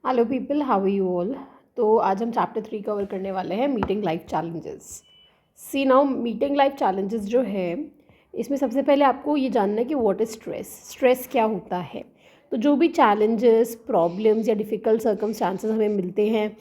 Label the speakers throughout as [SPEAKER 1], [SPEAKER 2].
[SPEAKER 1] Hello people, how are you all. तो आज हम चैप्टर 3 कवर करने वाले हैं, meeting life challenges. See now, meeting life challenges जो है, इसमें सबसे पहले आपको ये जानना है कि व्हाट इज़ स्ट्रेस। स्ट्रेस क्या होता है। तो जो भी चैलेंजेस, प्रॉब्लम्स या डिफ़िकल्ट सर्कमस्टांसेस हमें मिलते हैं,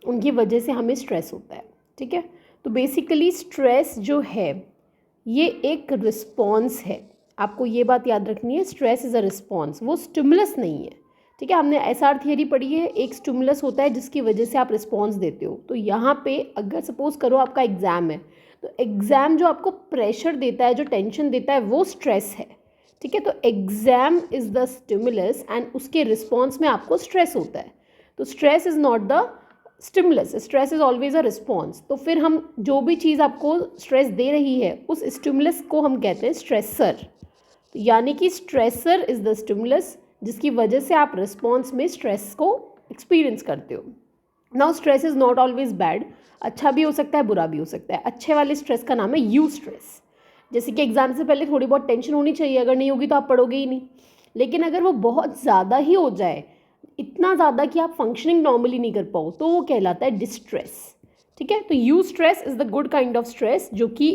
[SPEAKER 1] उनकी वजह से हमें स्ट्रेस होता है। ठीक है। तो बेसिकली स्ट्रेस जो है ये एक रिस्पॉन्स है। आपको ये बात याद रखनी है, स्ट्रेस इज़ अ रिस्पॉन्स, वो स्टिमुलस नहीं है। ठीक है। हमने एसआर थियरी पढ़ी है, एक स्टिमुलस होता है जिसकी वजह से आप रिस्पॉन्स देते हो। तो यहाँ पे अगर सपोज करो आपका एग्ज़ाम है, तो एग्ज़ाम जो आपको प्रेशर देता है, जो टेंशन देता है, वो स्ट्रेस है। ठीक है। तो exam is the stimulus and उसके रिस्पॉन्स में आपको स्ट्रेस होता है। तो stress is not the stimulus, stress is always a response. तो फिर हम जो भी चीज़ आपको स्ट्रेस दे रही है, उस स्टिमुलस को हम कहते हैं स्ट्रेसर। तो यानी कि स्ट्रेसर इज़ द स्टिमुलस जिसकी वजह से आप रिस्पॉन्स में स्ट्रेस को एक्सपीरियंस करते हो। Now stress is not always bad, अच्छा भी हो सकता है, बुरा भी हो सकता है। अच्छे वाले स्ट्रेस का नाम है यू स्ट्रेस। जैसे कि एग्जाम से पहले थोड़ी बहुत टेंशन होनी चाहिए, अगर नहीं होगी तो आप पढ़ोगे ही नहीं। लेकिन अगर वो बहुत ज़्यादा ही हो जाए, इतना ज़्यादा कि आप फंक्शनिंग नॉर्मली नहीं कर पाओ, तो वो कहलाता है डिस्ट्रेस। ठीक है। तो you stress is the good kind of stress, जो कि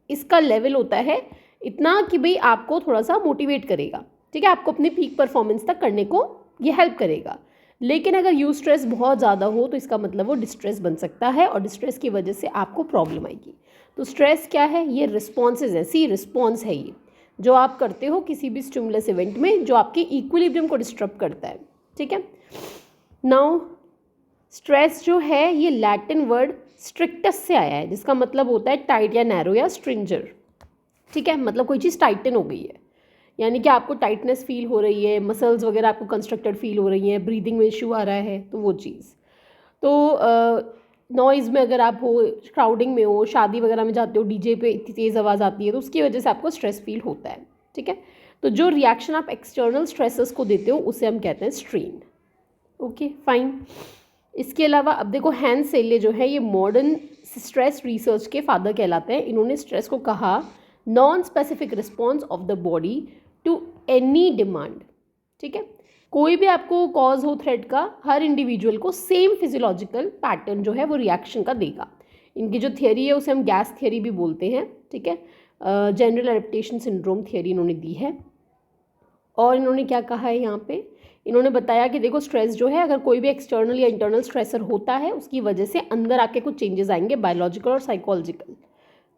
[SPEAKER 1] इसका लेवल होता है इतना कि भाई आपको थोड़ा सा मोटिवेट करेगा। ठीक है। आपको अपनी पीक परफॉर्मेंस तक करने को ये हेल्प करेगा। लेकिन अगर यू स्ट्रेस बहुत ज़्यादा हो तो इसका मतलब वो डिस्ट्रेस बन सकता है, और डिस्ट्रेस की वजह से आपको प्रॉब्लम आएगी। तो स्ट्रेस क्या है? ये रिस्पॉन्सेज है। सी, रिस्पॉन्स है ये जो आप करते हो किसी भी स्टिमुलस इवेंट में, जो आपके इक्विलिब्रियम को डिस्टर्ब करता है। ठीक है। नाउ स्ट्रेस जो है ये लैटिन वर्ड स्ट्रिक्टस से आया है, जिसका मतलब होता है टाइट या नैरो या स्ट्रिंजर। ठीक है। मतलब कोई चीज़ टाइटन हो गई है, यानी कि आपको टाइटनेस फील हो रही है, मसल्स वगैरह आपको कंस्ट्रक्टेड फील हो रही हैं, ब्रीदिंग में इशू आ रहा है, तो वो चीज़। तो नॉइज़ में अगर आप हो, क्राउडिंग में हो, शादी वगैरह में जाते हो, डीजे पे इतनी तेज़ आवाज़ आती है, तो उसकी वजह से आपको स्ट्रेस फील होता है। ठीक है। तो जो रिएक्शन आप एक्सटर्नल स्ट्रेसेस को देते हो उसे हम कहते हैं स्ट्रेन। Okay fine. इसके अलावा अब देखो, हैंस सेले जो है ये मॉडर्न स्ट्रेस रिसर्च के फादर कहलाते हैं। इन्होंने स्ट्रेस को कहा non specific response of the body to any demand. ठीक है। कोई भी आपको कॉज हो थ्रेट का, हर इंडिविजुअल को सेम फिजियोलॉजिकल पैटर्न जो है वो रिएक्शन का देगा। इनकी जो थियरी है उसे हम गैस थियरी भी बोलते हैं। ठीक है। जनरल एडेप्टेशन सिंड्रोम थियरी इन्होंने दी है। और इन्होंने क्या कहा है यहाँ पे, इन्होंने बताया कि देखो, स्ट्रेस जो है, अगर कोई भी एक्सटर्नल या इंटरनल स्ट्रेसर होता है, उसकी वजह से अंदर आपके कुछ चेंजेस आएंगे, बायोलॉजिकल और साइकोलॉजिकल।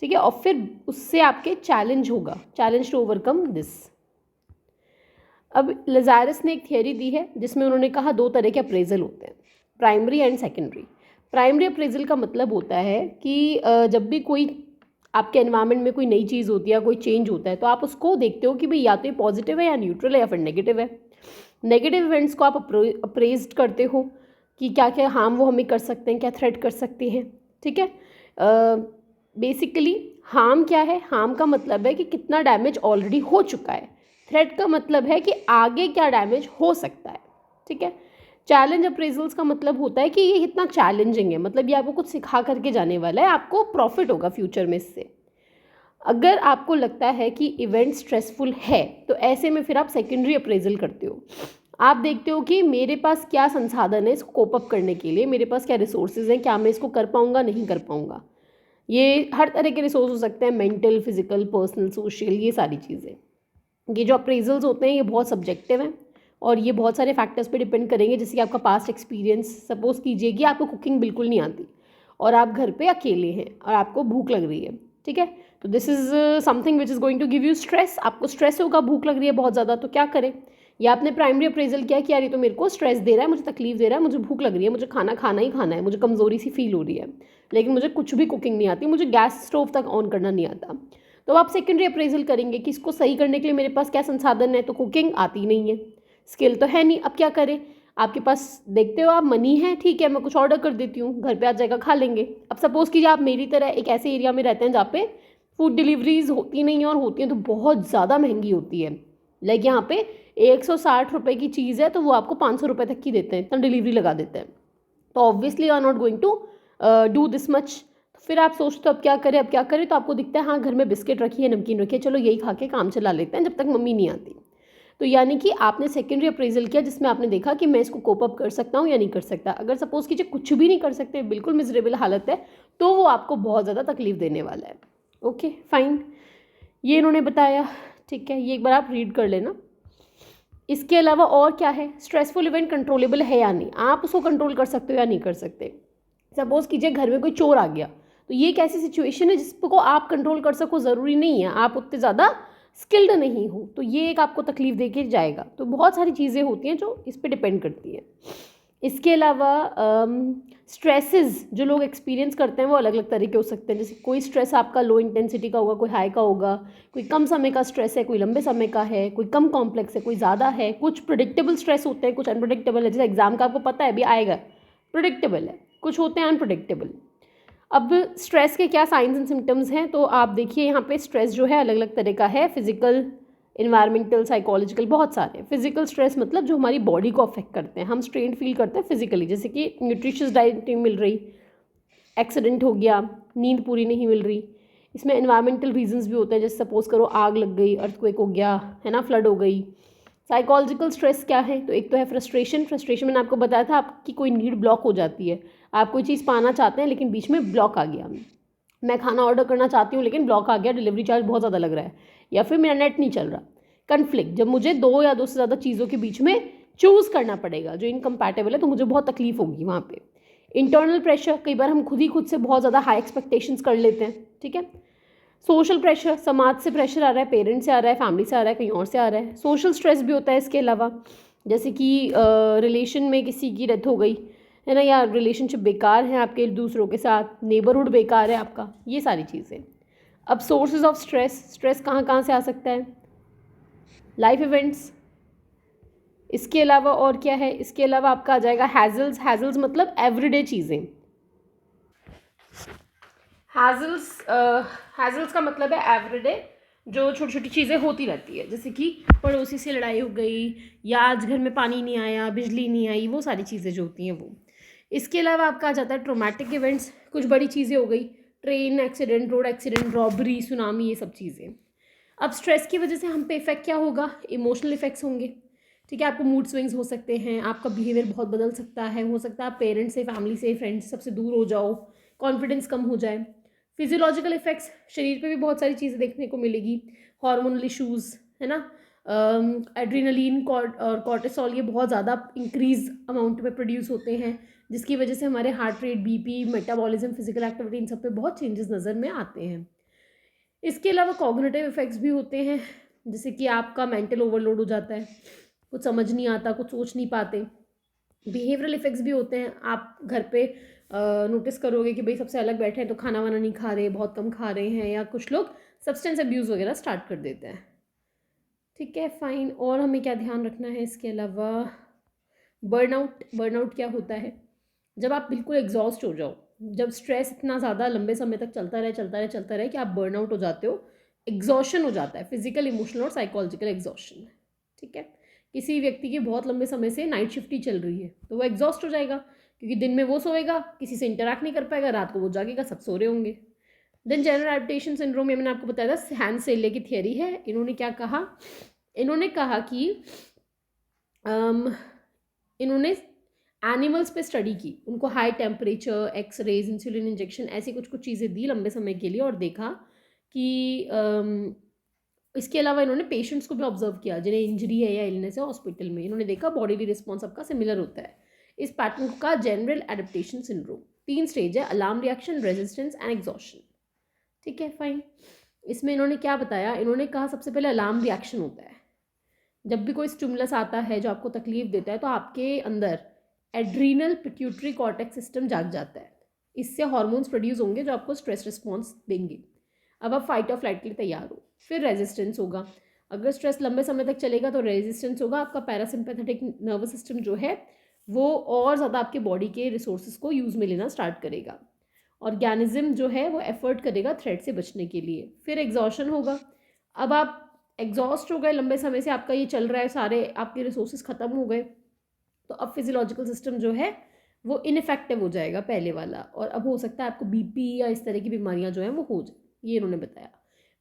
[SPEAKER 1] ठीक है। और फिर उससे आपके चैलेंज होगा, चैलेंज टू ओवरकम दिस। अब लजारस ने एक थियरी दी है जिसमें उन्होंने कहा दो तरह के अप्रेजल होते हैं, primary and secondary. Primary appraisal का मतलब होता है कि जब भी कोई आपके एनवायरनमेंट में कोई नई चीज़ होती है, कोई चेंज होता है, तो आप उसको देखते हो कि भाई या तो ये पॉजिटिव है या न्यूट्रल है या फिर नेगेटिव है। नेगेटिव इवेंट्स को आप अप्रेज्ड करते हो कि क्या क्या हार्म वो हमें कर सकते हैं, क्या थ्रेट कर सकते हैं। ठीक है। बेसिकली हार्म क्या है? हार्म का मतलब है कि कितना डैमेज ऑलरेडी हो चुका है। थ्रेट का मतलब है कि आगे क्या डैमेज हो सकता है। ठीक है। चैलेंज अप्रेजल्स का मतलब होता है कि ये इतना चैलेंजिंग है, मतलब ये आपको कुछ सिखा करके जाने वाला है, आपको प्रॉफिट होगा फ्यूचर में इससे। अगर आपको लगता है कि इवेंट स्ट्रेसफुल है, तो ऐसे में फिर आप सेकेंडरी अप्रेजल करते हो। आप देखते हो कि मेरे पास क्या संसाधन है इसको कोप अप करने के लिए, मेरे पास क्या रिसोर्सेज हैं, क्या मैं इसको कर पाऊँगा, नहीं कर पाऊँगा। ये हर तरह के रिसोर्स हो सकते हैं, मेंटल, फिजिकल, पर्सनल, सोशल, ये सारी चीज़ें। ये जो अप्रेजल्स होते हैं ये बहुत सब्जेक्टिव हैं, और ये बहुत सारे फैक्टर्स पे डिपेंड करेंगे, जैसे कि आपका पास्ट एक्सपीरियंस। सपोज़ कीजिए कि आपको कुकिंग बिल्कुल नहीं आती और आप घर पे अकेले हैं और आपको भूख लग रही है। ठीक है। तो this is something which is going to give you stress. आपको स्ट्रेस होगा, भूख लग रही है बहुत ज़्यादा, तो क्या करें? या आपने प्राइमरी अप्रेजल किया कि यार ये तो मेरे को स्ट्रेस दे रहा है, मुझे तकलीफ दे रहा है, मुझे भूख लग रही है, मुझे खाना खाना ही खाना है, मुझे कमज़ोरी सी फील हो रही है, लेकिन मुझे कुछ भी कुकिंग नहीं आती, मुझे गैस स्टोव तक ऑन करना नहीं आता। तो आप सेकेंडरी अप्रेजल करेंगे कि इसको सही करने के लिए मेरे पास क्या संसाधन है। तो कुकिंग आती नहीं है, स्किल तो है नहीं, अब क्या करें? आपके पास देखते हो आप मनी है, ठीक है मैं कुछ ऑर्डर कर देती हूँ, घर पे आ जाएगा, खा लेंगे। अब सपोज़ कीजिए आप मेरी तरह एक ऐसे एरिया में रहते हैं जहाँ पे फूड डिलीवरीज होती नहीं है, और होती हैं तो बहुत ज़्यादा महंगी होती है। लाइक यहाँ पे 160 रुपये की चीज़ है तो वो आपको 500 रुपये तक की देते हैं, इतना डिलीवरी लगा देते हैं। तो obviously you are not going to do this much. फिर आप सोचते हो अब क्या करें, अब क्या करें? तो आपको दिखता है हाँ घर में बिस्किट रखी है, नमकीन रखी है, चलो यही खा के काम चला लेते हैं जब तक मम्मी नहीं आती। तो यानी कि आपने सेकेंडरी अप्रेजल किया जिसमें आपने देखा कि मैं इसको कोप अप कर सकता हूँ या नहीं कर सकता। अगर सपोज़ कीजिए कुछ भी नहीं कर सकते, बिल्कुल मिजरेबल हालत है, तो वो आपको बहुत ज़्यादा तकलीफ देने वाला है। ओके फाइन, ये इन्होंने बताया, ठीक है, ये एक बार आप रीड कर लेना। इसके अलावा और क्या है, स्ट्रेसफुल इवेंट कंट्रोलेबल है या नहीं, आप उसको कंट्रोल कर सकते हो या नहीं कर सकते। सपोज़ कीजिए घर में कोई चोर आ गया, तो ये एक ऐसी सिचुएशन है जिसको आप कंट्रोल कर सको, ज़रूरी नहीं है, आप उतने ज़्यादा स्किल्ड नहीं हो, तो ये एक आपको तकलीफ दे के जाएगा। तो बहुत सारी चीज़ें होती हैं जो इस पर डिपेंड करती हैं। इसके अलावा स्ट्रेसेस जो लोग एक्सपीरियंस करते हैं वो अलग अलग तरीके हो सकते हैं। जैसे कोई स्ट्रेस आपका लो इंटेंसिटी का होगा, कोई हाई का होगा, कोई कम समय का स्ट्रेस है, कोई लंबे समय का है, कोई कम कॉम्प्लेक्स है, कोई ज़्यादा है। कुछ प्रिडिक्टेबल स्ट्रेस होते हैं, कुछ अनप्रिडिक्टेबल है। जैसे एग्जाम का आपको पता है अभी आएगा, प्रिडिक्टेबल है, कुछ होते हैं अनप्रिडिक्टेबल। अब स्ट्रेस के क्या साइंस एंड सिम्टम्स हैं, तो आप देखिए यहाँ पे स्ट्रेस जो है अलग अलग तरह का है, फिजिकल, इन्वायरमेंटल, साइकोलॉजिकल, बहुत सारे। फिजिकल स्ट्रेस मतलब जो हमारी बॉडी को अफेक्ट करते हैं, हम स्ट्रेन फील करते हैं फिजिकली, जैसे कि न्यूट्रिशियस डाइट नहीं मिल रही, एक्सीडेंट हो गया, नींद पूरी नहीं मिल रही। इसमें इन्वायरमेंटल रीजंस भी होते हैं, जैसे सपोज करो आग लग गई, अर्थक्वेक हो गया है ना, फ्लड हो गई। साइकोलॉजिकल स्ट्रेस क्या है, तो एक तो है फ्रस्ट्रेशन। फ्रस्ट्रेशन मैंने आपको बताया था, आपकी कोई नीड ब्लॉक हो जाती है, आप कोई चीज़ पाना चाहते हैं लेकिन बीच में ब्लॉक आ गया। मैं खाना ऑर्डर करना चाहती हूँ लेकिन ब्लॉक आ गया, डिलीवरी चार्ज बहुत ज़्यादा लग रहा है, या फिर मेरा नेट नहीं चल रहा। कन्फ्लिक्ट, जब मुझे दो या दो से ज़्यादा चीज़ों के बीच में चूज़ करना पड़ेगा जो इनकम्पैटिबल है, तो मुझे बहुत तकलीफ होगी वहाँ पे। इंटरनल प्रेशर, कई बार हम खुद से बहुत ज़्यादा हाई एक्सपेक्टेशंस कर लेते हैं, ठीक है। सोशल प्रेशर, समाज से प्रेशर आ रहा है, पेरेंट्स से आ रहा है, फैमिली से आ रहा है, कहीं और से आ रहा है। सोशल स्ट्रेस भी होता है इसके अलावा, जैसे कि रिलेशन में किसी की डेथ हो गई है ना, या रिलेशनशिप बेकार है आपके दूसरों के साथ, नेबरहुड बेकार है आपका, ये सारी चीज़ें। अब सोर्सेज ऑफ स्ट्रेस, स्ट्रेस कहाँ कहाँ से आ सकता है, लाइफ इवेंट्स। इसके अलावा और क्या है, इसके अलावा आपका आ जाएगा हैजल्स। हैजल्स मतलब एवरीडे चीज़ें। हैजल्स का मतलब है एवरीडे, जो छोटी छोटी चीज़ें होती रहती है, जैसे कि पड़ोसी से लड़ाई हो गई, या आज घर में पानी नहीं आया, बिजली नहीं आई, वो सारी चीज़ें जो होती हैं वो। इसके अलावा आपका आ जाता है ट्रोमैटिक इवेंट्स, कुछ बड़ी चीज़ें हो गई, train accident, road accident, robbery, tsunami, ये सब चीज़ें। अब स्ट्रेस की वजह से हम पे इफेक्ट क्या होगा, इमोशनल इफेक्ट्स होंगे, ठीक है। आपको मूड स्विंग्स हो सकते हैं, आपका बिहेवियर बहुत बदल सकता है, हो सकता है आप पेरेंट्स से, फैमिली से, फ्रेंड्स से सबसे दूर हो जाओ, कॉन्फिडेंस कम हो जाए। फिजियोलॉजिकल इफेक्ट्स, शरीर पे भी बहुत सारी चीज़ें देखने को मिलेगी, हार्मोनल इश्यूज़ है ना, एड्रीनलिन और कॉर्टिसोल, ये बहुत ज़्यादा इंक्रीज अमाउंट में प्रोड्यूस होते हैं, जिसकी वजह से हमारे heart rate, BP, metabolism, physical activity, इन सब पे बहुत चेंजेस नज़र में आते हैं। इसके अलावा कॉग्निटिव इफेक्ट्स भी होते हैं, जैसे कि आपका मेंटल ओवरलोड हो जाता है, कुछ समझ नहीं आता, कुछ सोच नहीं पाते। बिहेवियरल इफेक्ट्स भी होते हैं, आप घर पे नोटिस करोगे कि भाई सबसे अलग बैठे हैं तो खाना वाना नहीं खा रहे, बहुत कम खा रहे हैं, या कुछ लोग सब्सटेंस अब्यूज़ वगैरह स्टार्ट कर देते हैं, ठीक है फाइन। और हमें क्या ध्यान रखना है इसके अलावा, बर्नआउट। बर्नआउट क्या होता है, जब आप बिल्कुल एग्जॉस्ट हो जाओ, जब स्ट्रेस इतना ज़्यादा लंबे समय तक चलता रहे कि आप बर्नआउट हो जाते हो, एग्जॉशन हो जाता है, फिजिकल, इमोशनल और साइकोलॉजिकल एग्जॉशन, ठीक है। किसी व्यक्ति की बहुत लंबे समय से नाइट शिफ्ट ही चल रही है तो वो एग्जॉस्ट हो जाएगा, क्योंकि दिन में वो सोएगा, किसी से इंटरैक्ट नहीं कर पाएगा, रात को वो जागेगा, सब सो रहे होंगे। देन जनरल एडेप्टेशन सिंड्रोम, ये मैंने आपको बताया था, हैंस सेले की थियरी है। इन्होंने क्या कहा, इन्होंने कहा कि इन्होंने एनिमल्स पे स्टडी की, उनको high temperature, exercise, insulin injection, ऐसी कुछ कुछ चीज़ें दी लंबे समय के लिए, और देखा कि इसके अलावा इन्होंने पेशेंट्स को भी ऑब्जर्व किया जिन्हें इंजरी है या इलनेस है हॉस्पिटल में। इन्होंने देखा बॉडीली रिस्पॉन्स सबका सिमिलर होता है। इस पैटर्न का जनरल एडेप्टेशन सिंड्रोम। 3 स्टेज है, alarm reaction, resistance and exhaustion, ठीक है फाइन। इसमें इन्होंने क्या बताया, इन्होंने कहा सबसे पहले अलार्म रिएक्शन होता है, जब भी कोई स्टिमुलस आता है जो आपको तकलीफ देता है तो आपके अंदर एड्रीनल पिट्यूटरी कॉर्टेक्स सिस्टम जाग जाता है, इससे हार्मोन्स प्रोड्यूस होंगे जो आपको स्ट्रेस रिस्पॉन्स देंगे। अब आप फाइट और फ्लाइट के लिए तैयार हो। फिर रेजिस्टेंस होगा, अगर स्ट्रेस लंबे समय तक चलेगा तो रेजिस्टेंस होगा, आपका पैरासिम्पैथेटिक नर्वस सिस्टम जो है वो और ज़्यादा आपके बॉडी के रिसोर्सेज को यूज़ में लेना स्टार्ट करेगा। ऑर्गेनिज्म जो है वो एफर्ट करेगा थ्रेट से बचने के लिए। फिर एग्जॉशन होगा, अब आप एग्जॉस्ट हो गए, लंबे समय से आपका ये चल रहा है, सारे आपके रिसोर्सेज ख़त्म हो गए, तो अब फिजियोलॉजिकल सिस्टम जो है वो इनफेक्टिव हो जाएगा पहले वाला, और अब हो सकता है आपको बीपी या इस तरह की बीमारियां जो हैं वो हो जाए, ये इन्होंने बताया।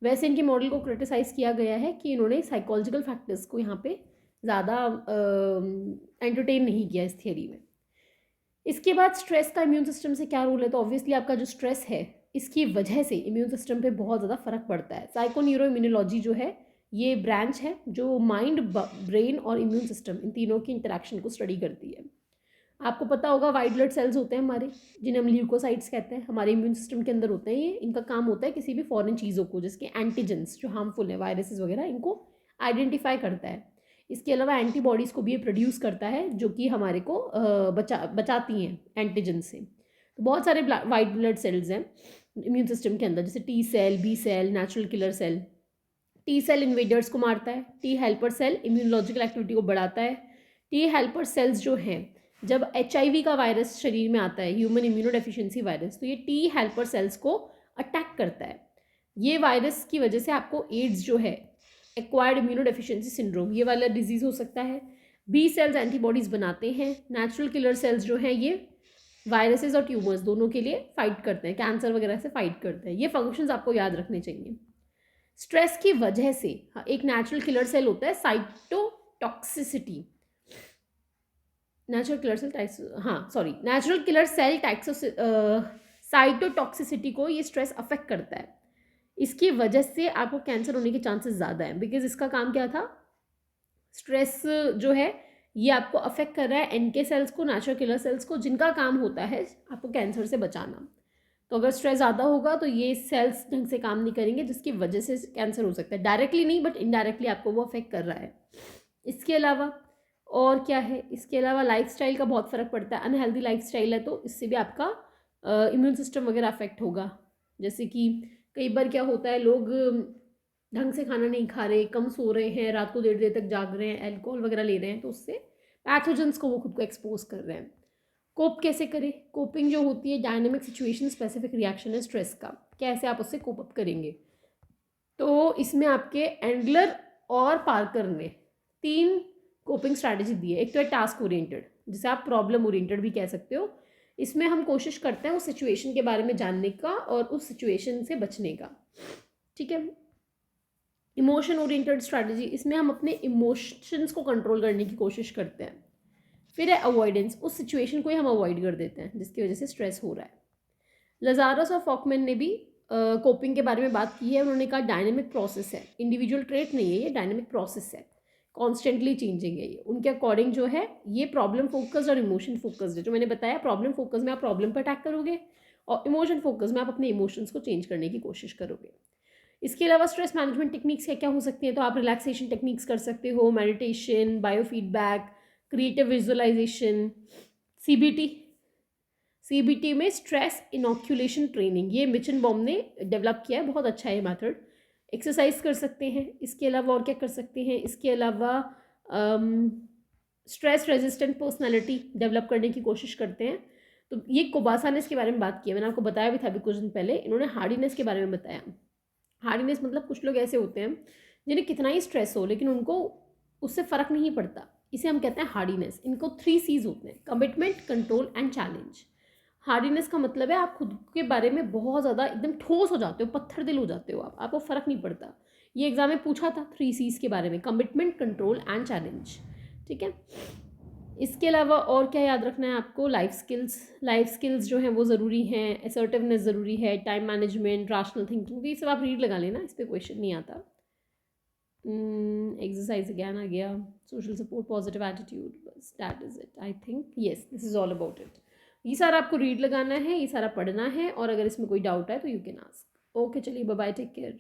[SPEAKER 1] वैसे इनके मॉडल को क्रिटिसाइज़ किया गया है कि इन्होंने साइकोलॉजिकल फैक्टर्स को यहाँ पे ज़्यादा एंटरटेन नहीं किया इस थियरी में। इसके बाद स्ट्रेस का इम्यून सिस्टम से क्या रोल है, तो ऑब्वियसली आपका जो स्ट्रेस है इसकी वजह से इम्यून सिस्टम पे बहुत ज़्यादा फ़र्क पड़ता है। साइको न्यूरो इम्यूनोलॉजी जो है ये ब्रांच है जो माइंड, ब्रेन और इम्यून सिस्टम इन तीनों की इंटरेक्शन को स्टडी करती है। आपको पता होगा वाइट ब्लड सेल्स होते हैं हमारे, जिन्हें हम ल्यूकोसाइट्स कहते हैं, हमारे इम्यून सिस्टम के अंदर होते हैं। ये इनका काम होता है किसी भी फॉरेन चीज़ों को, जिसके एंटीजेंस जो हार्मफुल है, वायरसेस वगैरह, इनको आइडेंटिफाई करता है। इसके अलावा एंटीबॉडीज़ को भी ये प्रोड्यूस करता है जो कि हमारे को बचाती हैं एंटीजन से। तो बहुत सारे वाइट ब्लड सेल्स हैं इम्यून सिस्टम के अंदर, जैसे T cell, B cell, natural killer cell. T cell invaders को मारता है, T helper cell immunological activity को बढ़ाता है। टी हेल्पर सेल्स जो हैं, जब HIV का वायरस शरीर में आता है, ह्यूमन इम्यूनो डेफिशिएंसी वायरस, तो ये टी हेल्पर सेल्स को अटैक करता है। ये वायरस की वजह से आपको एड्स जो है, एक्वायर्ड इम्यूनो डेफिशिएंसी सिंड्रोम, ये वाला डिजीज़ हो सकता है। बी सेल्स एंटीबॉडीज़ बनाते हैं। नेचुरल किलर सेल्स जो हैं ये वायरसेस और ट्यूमर्स दोनों के लिए फाइट करते हैं, कैंसर वगैरह से फाइट करते हैं। ये फंक्शंस आपको याद रखने चाहिए। स्ट्रेस की वजह से एक नेचुरल किलर सेल होता है cytotoxicity, natural killer cell cytotoxicity को ये स्ट्रेस अफेक्ट करता है। इसकी वजह से आपको कैंसर होने के चांसेस ज़्यादा हैं, बिकॉज इसका काम क्या था, स्ट्रेस जो है ये आपको अफेक्ट कर रहा है NK सेल्स को, नेचुरल किलर सेल्स को, जिनका काम होता है आपको कैंसर से बचाना। तो अगर स्ट्रेस ज़्यादा होगा तो ये सेल्स ढंग से काम नहीं करेंगे, जिसकी वजह से कैंसर हो सकता है। डायरेक्टली नहीं, बट इनडायरेक्टली आपको वो अफेक्ट कर रहा है। इसके अलावा और क्या है, इसके अलावा लाइफस्टाइल का बहुत फ़र्क पड़ता है। अनहेल्दी लाइफस्टाइल है तो इससे भी आपका इम्यून सिस्टम वगैरह अफेक्ट होगा। जैसे कि कई बार क्या होता है, लोग ढंग से खाना नहीं खा रहे, कम सो रहे हैं, रात को देर देर तक जाग रहे हैं, अल्कोहल वगैरह ले रहे हैं, तो उससे पैथोजेंस को वो खुद को एक्सपोज कर रहे हैं। कोप कैसे करें, कोपिंग जो होती है डायनेमिक सिचुएशन स्पेसिफिक रिएक्शन है स्ट्रेस का, कैसे आप उससे कोप अप करेंगे। तो इसमें आपके एंडलर और पार्कर ने 3 कोपिंग स्ट्रैटेजी दी है। एक तो है टास्क ओरिएंटेड, जिसे आप प्रॉब्लम ओरिएंटेड भी कह सकते हो। इसमें हम कोशिश करते हैं उस सिचुएशन के बारे में जानने का और उस सिचुएशन से बचने का, ठीक है। इमोशन ओरिएंटेड स्ट्रैटेजी, इसमें हम अपने इमोशंस को कंट्रोल करने की कोशिश करते हैं। फिर है अवॉइडेंस, उस सिचुएशन को ही हम अवॉइड कर देते हैं जिसकी वजह से स्ट्रेस हो रहा है। लजारस और फॉकमैन ने भी कोपिंग के बारे में बात की है। उन्होंने कहा डायनेमिक प्रोसेस है, इंडिविजुअल ट्रेट नहीं है, ये डायनेमिक प्रोसेस है, कॉन्स्टेंटली चेंजिंग है ये। उनके अकॉर्डिंग जो है ये प्रॉब्लम फोकस्ड और इमोशन फोकस्ड है। जो मैंने बताया, प्रॉब्लम फोकस में आप प्रॉब्लम पर अटैक करोगे और इमोशन फोकस में आप अपने इमोशंस को चेंज करने की कोशिश करोगे। इसके अलावा स्ट्रेस मैनेजमेंट टेक्निक्स क्या हो सकती हैं, तो आप रिलैक्सेशन टेक्निक्स कर सकते हो, meditation, biofeedback, creative visualisation. CBT में स्ट्रेस इनोक्यूलेशन ट्रेनिंग, ये मिचन बॉम ने डेवलप किया है, बहुत अच्छा है मेथड। एक्सरसाइज कर सकते हैं। इसके अलावा और क्या कर सकते हैं, इसके अलावा स्ट्रेस रेजिस्टेंट पर्सनालिटी डेवलप करने की कोशिश करते हैं। तो ये कोबासा ने इसके बारे में बात की है, मैंने आपको बताया भी था अभी कुछ दिन पहले। इन्होंने हार्डीनेस के बारे में बताया। हार्डीनेस मतलब कुछ लोग ऐसे होते हैं जिन्हें कितना ही स्ट्रेस हो लेकिन उनको उससे फ़र्क नहीं पड़ता, इसे हम कहते हैं हार्डीनेस। इनको 3 C's होते हैं, commitment, control and challenge. Hardiness का मतलब है आप खुद के बारे में बहुत ज़्यादा एकदम ठोस हो जाते हो, पत्थर दिल हो जाते हो, आपको फ़र्क नहीं पड़ता। ये एग्जाम में पूछा था 3 C's के बारे में, कमिटमेंट, कंट्रोल एंड चैलेंज, ठीक है। इसके अलावा और क्या याद रखना है आपको, लाइफ स्किल्स जो हैं वो ज़रूरी हैं, असर्टिवनेस ज़रूरी है, टाइम मैनेजमेंट, राशनल थिंकिंग, तो ये सब आप रीड लगा लेना, इस पर क्वेश्चन नहीं आता। एक्सरसाइज ज्ञान आ गया, सोशल सपोर्ट, पॉजिटिव एटीट्यूड, बस that is it. I think yes, this is all about it. ये सारा आपको रीड लगाना है, ये सारा पढ़ना है, और अगर इसमें कोई डाउट है तो यू कैन आस्क। ओके, चलिए, बाय बाय, टेक केयर।